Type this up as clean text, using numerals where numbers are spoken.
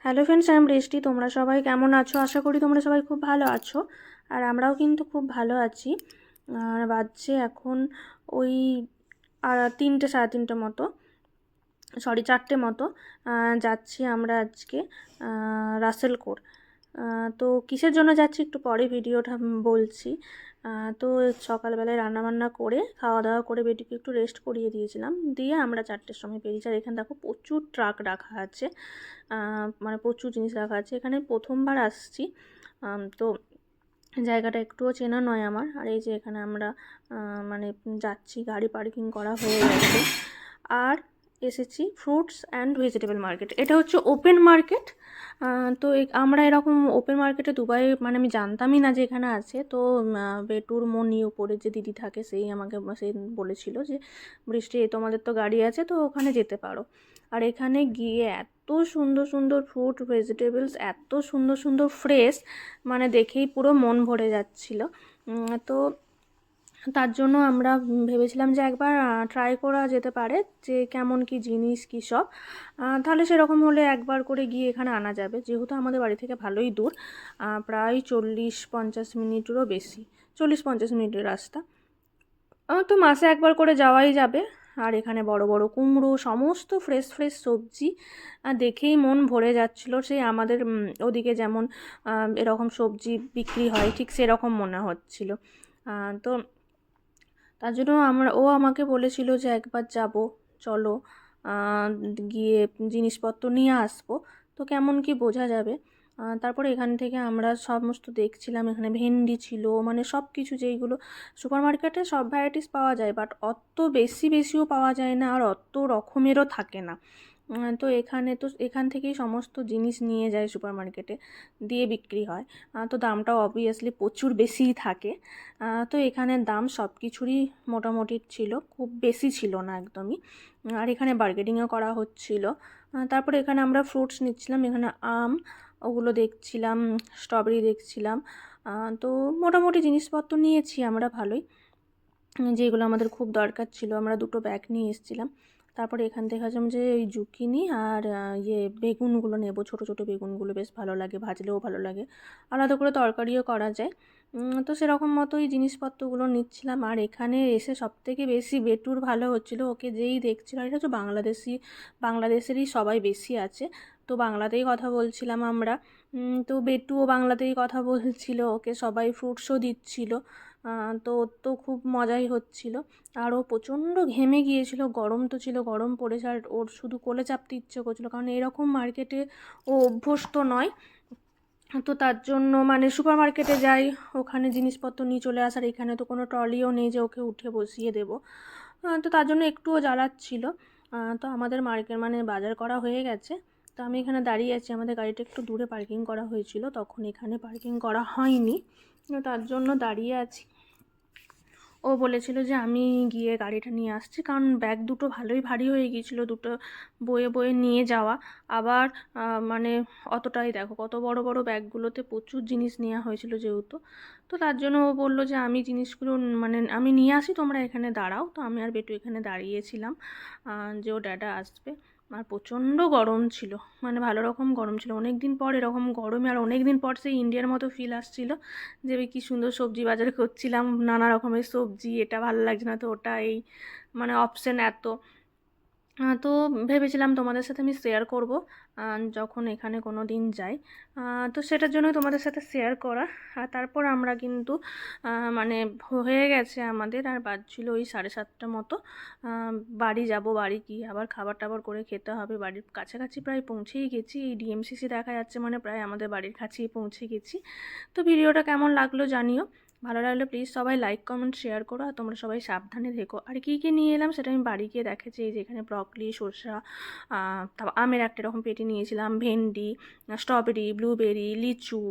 Hello friends, আমি বৃষ্টি। তোমরা সবাই কেমন আছো? আশা করি তোমরা সবাই খুব ভালো আছো। আর আমরাও কিন্তু খুব ভালো আছি। আর বাজছে এখন ওই 3টে, সাড়ে 3টে মতো, সরি 4টে মতো। যাচ্ছি আমরা আজকে রাসেল কোর। তো কিসের জন্য যাচ্ছি একটু পরে ভিডিওটা বলছি। তো সকালবেলায় রান্নাবান্না করে খাওয়া দাওয়া করে বেটিকে একটু রেস্ট করিয়ে দিয়েছিলাম, দিয়ে আমরা 4টের সময় বেরিয়েছি। আর এখানে দেখো প্রচুর ট্রাক রাখা আছে, মানে প্রচুর জিনিস রাখা আছে। এখানে প্রথমবার আসছি, তো জায়গাটা একটুও চেনা নয় আমার। আর এই যে এখানে আমরা মানে যাচ্ছি, গাড়ি পার্কিং করা হয়ে গেছে। আর এসেছি ফ্রুটস অ্যান্ড ভেজিটেবল মার্কেট। এটা হচ্ছে ওপেন মার্কেট। তো আমরা এরকম ওপেন মার্কেটে দুবাই, মানে আমি জানতামই না যে এখানে আছে। তো বেটুর মনি উপরে যে দিদি থাকে, সেই আমাকে সেই বলেছিল যে বৃষ্টি, তোমাদের তো গাড়ি আছে, তো ওখানে যেতে পারো। আর এখানে গিয়ে এত সুন্দর সুন্দর ফ্রুট ভেজিটেবলস, এত সুন্দর সুন্দর ফ্রেশ, মানে দেখেই পুরো মন ভরে যাচ্ছিল। তো তার জন্য আমরা ভেবেছিলাম যে একবার ট্রাই করা যেতে পারে যে কেমন কি জিনিস কী সব। তাহলে সেরকম হলে একবার করে গিয়ে এখানে আনা যাবে, যেহেতু আমাদের বাড়ি থেকে ভালোই দূর, প্রায় 40-50 মিনিটেরও বেশি, 40-50 মিনিটের রাস্তা। তো মাসে একবার করে যাওয়াই যাবে। আর এখানে বড় বড় কুমড়ো, সমস্ত ফ্রেশ ফ্রেশ সবজি দেখেই মন ভরে যাচ্ছিল। সেই আমাদের ওদিকে যেমন এরকম সবজি বিক্রি হয়, ঠিক সেরকম মনে হচ্ছিল। তো তার জন্য ও আমাকে বলেছিল যে একবার যাব, চলো গিয়ে জিনিসপত্র নিয়ে আসবো, তো কেমন কি বোঝা যাবে। তারপরে এখান থেকে আমরা সমস্ত দেখছিলাম। এখানে ভেন্ডি ছিল, মানে সব কিছু, যেইগুলো সুপার মার্কেটে সব ভ্যারাইটিস পাওয়া যায়, বাট অত বেশিও পাওয়া যায় না, আর অত রকমেরও থাকে না। তো এখান থেকেই সমস্ত জিনিস নিয়ে যায় সুপার মার্কেটে, দিয়ে বিক্রি হয়। তো দামটাও অবভিয়াসলি প্রচুর বেশিই থাকে। তো এখানে দাম সব কিছুরই মোটামুটি ছিল, খুব বেশি ছিল না একদমই। আর এখানে বার্গেনিংও করা হচ্ছিল। তারপরে এখানে আমরা ফ্রুটস নিচ্ছিলাম। এখানে আম, ওগুলো দেখছিলাম, স্ট্রবেরি দেখছিলাম। তো মোটামুটি জিনিসপত্র নিয়েছি আমরা ভালোই, যেগুলো আমাদের খুব দরকার ছিল। আমরা 2টো ব্যাগ নিয়ে এসেছিলাম। তারপরে এখান থেকে ভাবলাম যে এই জুকিনি আর বেগুনগুলো নেব। ছোটো ছোটো বেগুনগুলো বেশ ভালো লাগে, ভাজলেও ভালো লাগে, আলাদা করে তরকারিও করা যায়। তো সেরকম মতোই জিনিসপত্রগুলো নিচ্ছিলাম। আর এখানে এসে সবথেকে বেশি বেটুর ভালো হচ্ছিলো, ওকে যেই দেখছিল, এটা হচ্ছে বাংলাদেশেরই সবাই বেশি আছে, তো বাংলাতেই কথা বলছিলাম আমরা। তো বেটুও বাংলাতেই কথা বলছিল, ওকে সবাই ফ্রুটসও দিচ্ছিল। তো ওর তো খুব মজাই হচ্ছিল। আর ও প্রচণ্ড ঘেমে গিয়েছিল, গরম তো ছিল, গরম পড়েছে, আর ওর শুধু কোলে চাপতে ইচ্ছে করছিলো, কারণ এরকম মার্কেটে ও অভ্যস্ত নয়। তো তার জন্য মানে সুপার মার্কেটে যাই, ওখানে জিনিসপত্র নিয়ে চলে আসার, এখানে তো কোনো ট্রলিও নেই যে ওকে উঠে বসিয়ে দেবো। তো তার জন্য একটুও জ্বালাচ্ছিল। তো আমাদের মানে বাজার করা হয়ে গেছে। তো আমি এখানে দাঁড়িয়ে আছি, আমাদের গাড়িটা একটু দূরে পার্কিং করা হয়েছিল, তখন এখানে পার্কিং করা হয়নি, তার জন্য দাঁড়িয়ে আছি। ও বলেছিল যে আমি গিয়ে গাড়িটা নিয়ে আসছি, কারণ ব্যাগ দুটো ভালোই ভারী হয়ে গিয়েছিলো, দুটো বয়ে বয়ে নিয়ে যাওয়া। আবার মানে অতটাই দেখো কত বড় বড় ব্যাগগুলোতে প্রচুর জিনিস নেওয়া হয়েছিল যেহেতু। তো তার জন্য ও বললো যে আমি জিনিসগুলো মানে আমি নিয়ে আসি, তোমরা এখানে দাঁড়াও। তো আমি আর বেটু এখানে দাঁড়িয়েছিলাম যে ও ড্যাডা আসবে। আর প্রচণ্ড গরম ছিল, মানে ভালো রকম গরম ছিল। অনেক দিন পর এরকম গরমে, আর অনেক দিন পর সেই ইন্ডিয়ার মতো ফিল আসছিল, যে কি সুন্দর সবজি বাজার করছিলাম, নানা রকমের সবজি, এটা ভালো লাগছে না তো ওটা, এই মানে অপশন এত। তো ভেবেছিলাম তোমাদের সাথে আমি শেয়ার করব যখন এখানে কোনো দিন যাই। তো সেটার জন্যই তোমাদের সাথে শেয়ার করা। আর তারপর আমরা কিন্তু মানে হয়ে গেছে আমাদের, আর বাজছিল ওই 7:30 মতো। বাড়ি যাব, বাড়ি গিয়ে আবার খাবার টাবার করে খেতে হবে। বাড়ির কাছাকাছি প্রায় পৌঁছেই গেছি, এই ডিএমসিসি দেখা যাচ্ছে, মানে প্রায় আমাদের বাড়ির কাছেই পৌঁছে গেছি। তো ভিডিওটা কেমন লাগলো জানিও, ভালো লাগলে প্লিজ সবাই লাইক কমেন্ট শেয়ার করো। আর তোমরা সবাই সাবধানে থেকো। আর কী কী নিয়ে এলাম সেটা আমি বাড়ি গিয়ে দেখেছি। এই যে এখানে ব্রকলি, শসা, তারপর আমের একটা এরকম পেটি নিয়েছিলাম, ভেন্ডি, স্ট্রবেরি, ব্লুবেরি, লিচু,